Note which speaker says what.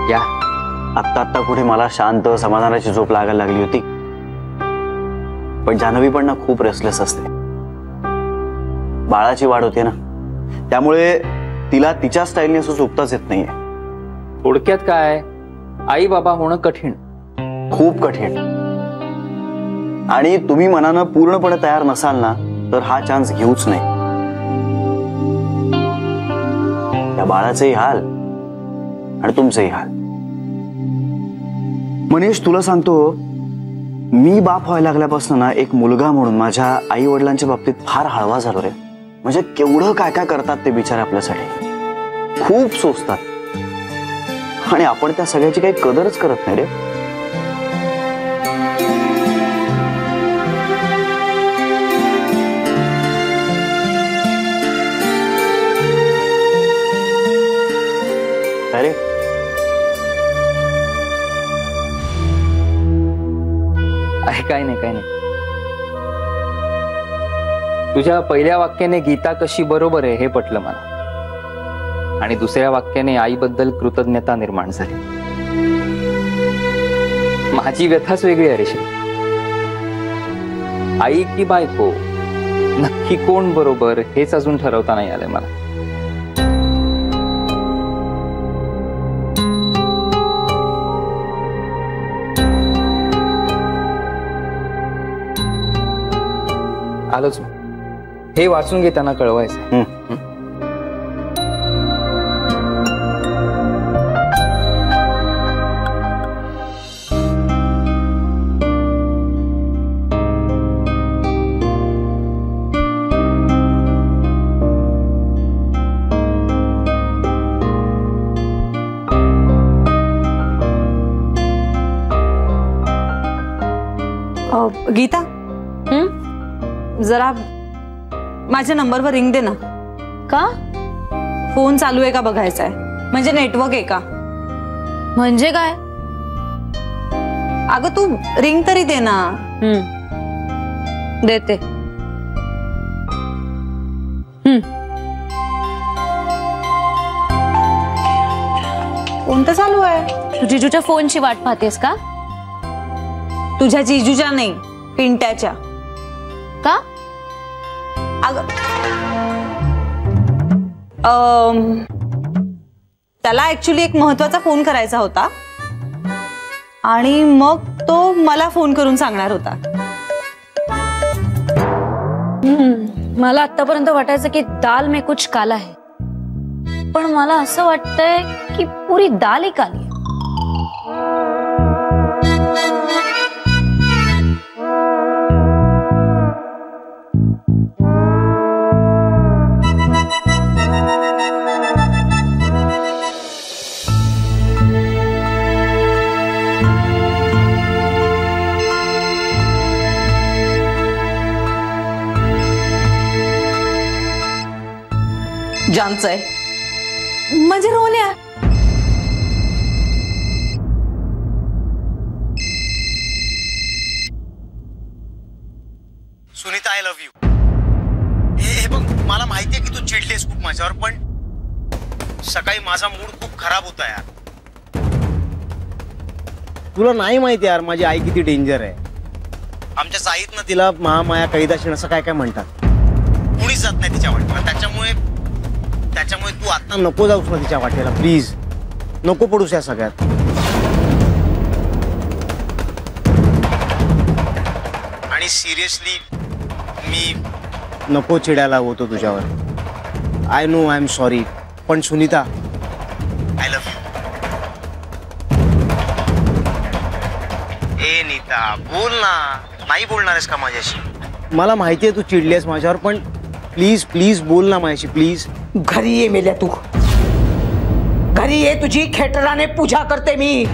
Speaker 1: या
Speaker 2: आत्ता आत्ता कुठे मला शांत समाधानाची झोप लागायला लागली होती, पण जान्हवी पण ना खूप रेस्टलेस असते. बाळाची वाढ होते ना, त्यामुळे तिला तिच्या स्टाईलने असं झोपताच येत नाहीये.
Speaker 1: थोडक्यात काय, आई बाबा होणं कठीण,
Speaker 2: खूप कठीण. आणि तुम्ही मनानं पूर्णपणे तयार नसाल ना तर हा चान्स घेऊच नाही. त्या बाळाचेही हाल आणि तुमचेही हाल. मनीष, तुला सांगतो, मी बाप व्हायला लागल्यापासून ना एक मुलगा म्हणून माझ्या आई वडिलांच्या बाबतीत फार हळवा झालो रे. म्हणजे केवढं काय काय करतात ते बिचारे आपल्यासाठी, खूप सोसतात, आणि आपण त्या सगळ्याची काही कदरच करत नाही रे. अरे
Speaker 1: काय नाही, तुझ्या पहिल्या वाक्याने गीता कशी बरोबर आहे हे पटलं मला, आणि दुसऱ्या वाक्याने आईबद्दल कृतज्ञता निर्माण झाली. माझी व्यथाच वेगळी आहे रे. आई की बायको, नक्की कोण बरोबर हेच अजून ठरवता नाही आलंय मला. आलोच, हे वाचून घे, त्यांना कळवायचं.
Speaker 3: गीता, जरा माझ्या नंबरवर रिंग दे ना.
Speaker 4: का?
Speaker 3: फोन चालू आहे का बघायचा आहे, म्हणजे नेटवर्क आहे का.
Speaker 4: म्हणजे काय?
Speaker 3: अगं तू रिंग तरी दे ना.
Speaker 4: देते.
Speaker 3: फोन तर चालू आहे.
Speaker 4: तू जिजूच्या फोनची वाट पाहतेस का?
Speaker 3: तुझ्या जिजूच्या नाही, पिंट्याच्या.
Speaker 4: का?
Speaker 3: त्याला ऍक्च्युली एक महत्वाचा फोन करायचा होता, आणि मग तो मला फोन करून सांगणार होता.
Speaker 4: मला आतापर्यंत वाटायचं की दाल में कुछ काला है, पण मला असं वाटतंय की पुरी दाल ही काली है.
Speaker 3: जानचं आहे म्हणजे रोल्या.
Speaker 2: Sunita, I love you. हे बघ, मला माहितीये की तू चिडलीस खूप माझ्यावर, पण सकाळी माझा मूड खूप खराब होता यार.
Speaker 5: तुला नाही माहिती यार माझी आई किती डेंजर आहे. आमच्या साईत ना तिला महामाया कैदाशीन असं काय काय म्हणतात. कुणीच जात नाही तिच्या वाटेला. त्याच्यामुळे तू आता नको जाऊस ना तिच्या वाटेला, प्लीज. नको पडूस या सगळ्यात. आणि सिरियसली मी नको चिडायला होतो तुझ्यावर. I know, I am sorry. पण सुनीता, आय लव्ह यू. ए नीता, बोल ना. नाही बोलणार आहेस का माझ्याशी? मला माहितीये तू चिडलीस माझ्यावर, पण प्लीज प्लीज बोल ना माझ्याशी, प्लीज.
Speaker 6: घरी ये मेल्या तू. घरी ये, तुझी खेटराने पूजा करते मी.